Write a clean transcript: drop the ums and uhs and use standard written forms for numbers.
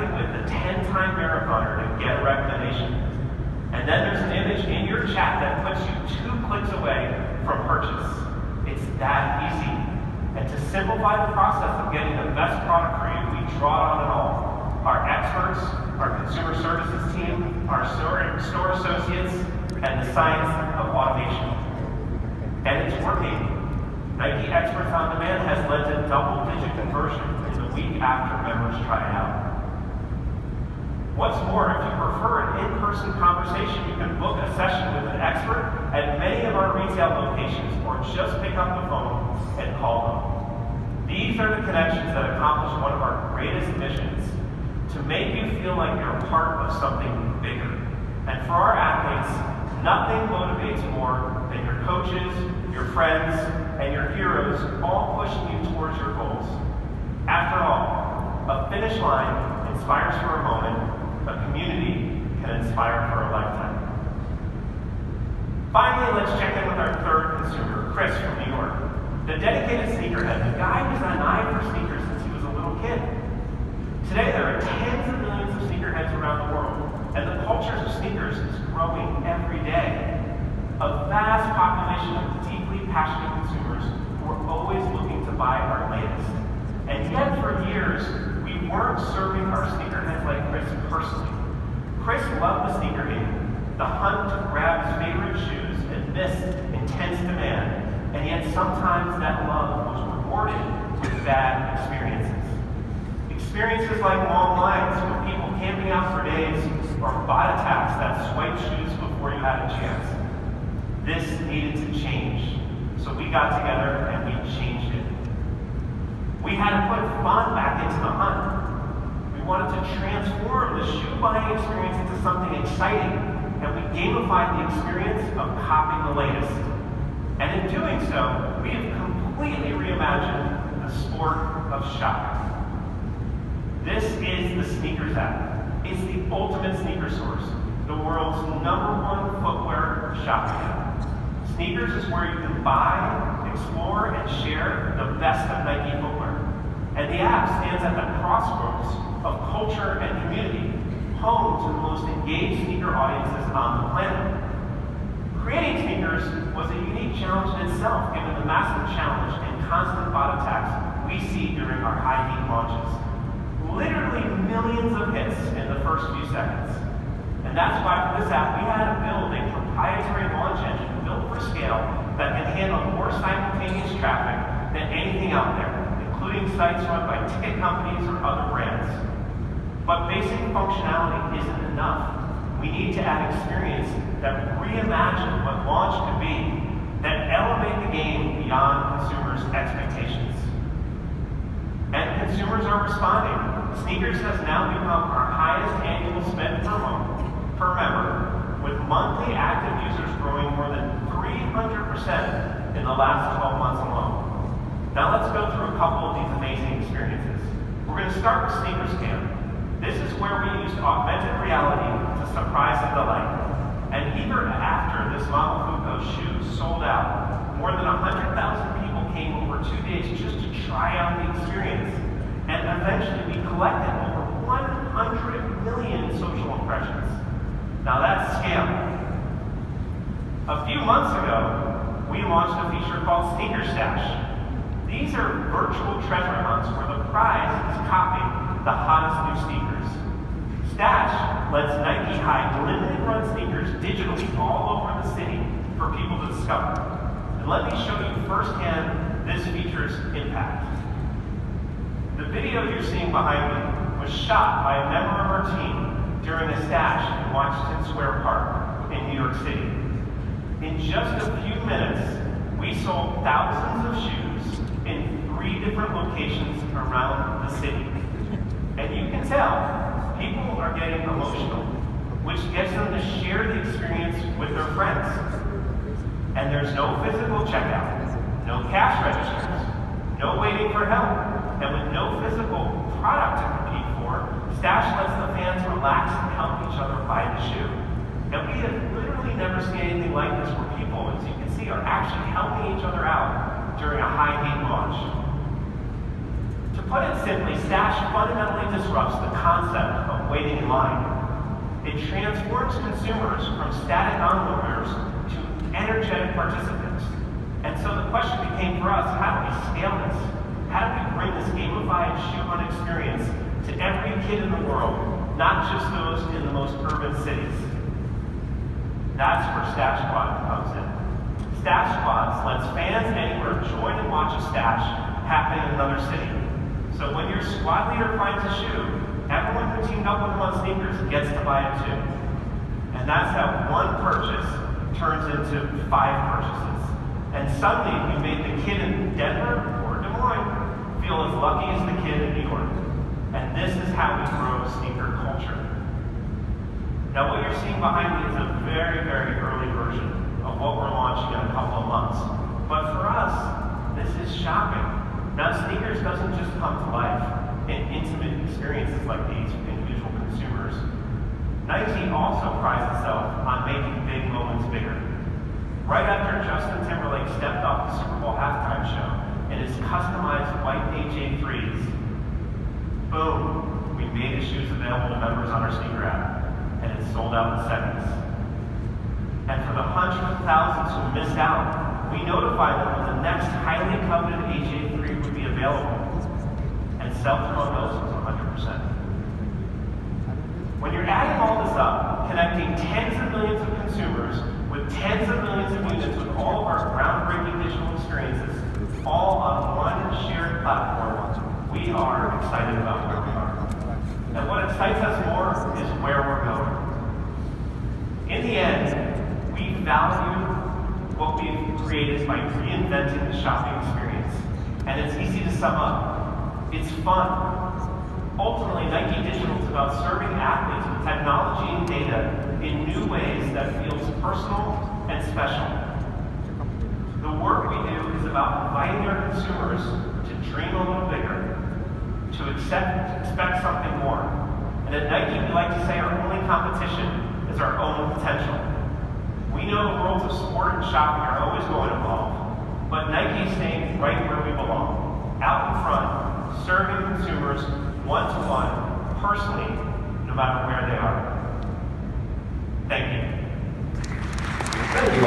directly with the 10-time marathoner to get a recommendation. And then there's an image in your chat that puts you 2 clicks away from purchase. It's that easy. And to simplify the process of getting the best product for you, we draw on it all. Our experts, our consumer services team, our store associates, and the science of automation. And it's working. Nike Experts on Demand has led to double-digit conversion in the week after members try it out. What's more, if you prefer an in-person conversation, you can book a session with an expert at many of our retail locations or just pick up the phone and call them. These are the connections that accomplish one of our greatest missions, to make you feel like you're a part of something bigger. And for our athletes, nothing motivates more than your coaches, your friends, and your heroes all pushing you towards your goals. After all, a finish line inspires for a moment, a community can inspire for a lifetime. Finally, let's check in with our third consumer, Chris from New York. The dedicated sneakerhead, the guy who's had an eye for sneakers since he was a little kid. Today, there are tens of millions of sneakerheads around the world, and the culture of sneakers is growing every day. A vast population of deeply passionate consumers who are always looking to buy our latest. And yet, for years, we weren't serving our sneakerheads like Chris personally. Chris loved the sneaker game, the hunt to grab his favorite shoes amidst intense demand, and yet sometimes that love was rewarded with bad experiences. Experiences like long lines with people camping out for days, or bot attacks that swiped shoes before you had a chance. This needed to change, so we got together and we changed it. We had to put fun back into the hunt. We wanted to transform the shoe buying experience into something exciting, and we gamified the experience of copying the latest. And in doing so, we have completely reimagined the sport of shopping. This is the SNKRS app. It's the ultimate sneaker source, the world's #1 footwear shopping app. SNKRS is where you can buy, explore, and share the best of Nike footwear. And the app stands at the crossroads of culture and community, home to the most engaged sneaker audiences on the planet. Creating SNKRS was a unique challenge in itself, given the massive challenge and constant bot attacks we see during our high heat launches. Literally millions of hits in the first few seconds. And that's why for this app, we had to build a proprietary launch engine built for scale that can handle more simultaneous traffic than anything out there, including sites run by ticket companies or other brands. But basic functionality isn't enough. We need to add experience that reimagine what launch could be, that elevate the game beyond consumers' expectations. And consumers are responding. SNKRS has now become our highest annual spend per member, with monthly active users growing more than 300% in the last 12 months alone. Now let's go through a couple of these amazing experiences. We're going to start with SNKRS Camp. This is where we used augmented reality to surprise and delight. And even after this Momofuku shoe sold out, more than 100,000 people came over 2 days just to try out the experience. And eventually we collected over 100 million social impressions. Now that's scale. A few months ago, we launched a feature called Sneaker Stash. These are virtual treasure hunts where the prize is copying the hottest new sneakers. Stash lets Nike hide limited run sneakers digitally all over the city for people to discover. And let me show you firsthand this feature's impact. The video you're seeing behind me was shot by a member of our team during a stash in Washington Square Park in New York City. In just a few minutes, we sold thousands of shoes in 3 different locations around the city. And you can tell, people are getting emotional, which gets them to share the experience with their friends. And there's no physical checkout, no cash registers, no waiting for help. And with no physical product to compete for, Stash lets the fans relax and help each other buy the shoe. And we have literally never seen anything like this where people, as you can see, are actually helping each other out during a high heat launch. To put it simply, Stash fundamentally disrupts the concept of waiting in line. It transforms consumers from static onlookers to energetic participants. And so the question became for us, how do we scale this? How do we bring this gamified shoe-on experience to every kid in the world, not just those in the most urban cities? That's where Stash Squad comes in. Stash Squads lets fans anywhere join and watch a stash happen in another city. So when your squad leader finds a shoe, everyone who teamed up with him on sneakers gets to buy it too. And that's how one purchase turns into 5 purchases. And suddenly we made the kid in Denver or Des Moines feel as lucky as the kid in New York. And this is how we grow sneaker culture. Now what you're seeing behind me is a very, very early version of what we're launching in a couple of months. But for us, this is shopping. Now sneakers doesn't just come to life in intimate experiences like these for individual consumers. Nike also prides itself on making big moments bigger. Right after Justin Timberlake stepped off the Super Bowl halftime show in his customized white AJ3s, boom, we made the shoes available to members on our sneaker app. And it sold out in seconds. And for the hundreds of thousands who missed out, we notified them when the next highly coveted AJ3 would be available. And sell-through on those was 100%. When you're adding all this up, connecting tens of millions of consumers with tens of millions of units with all of our groundbreaking digital experiences, all on one shared platform, we are excited about where we are. And what excites us more is where we're going. In the end, we value what we've created by reinventing the shopping experience. And it's easy to sum up. It's fun. Ultimately, Nike Digital is about serving athletes with technology and data in new ways that feels personal and special. The work we do is about inviting our consumers to dream a little bigger, to expect something more. And at Nike, we like to say our only competition is our own potential. We know the worlds of sport and shopping are always going to evolve, but Nike is staying right where we belong, out in front, serving consumers one-to-one, personally, no matter where they are. Thank you. Thank you.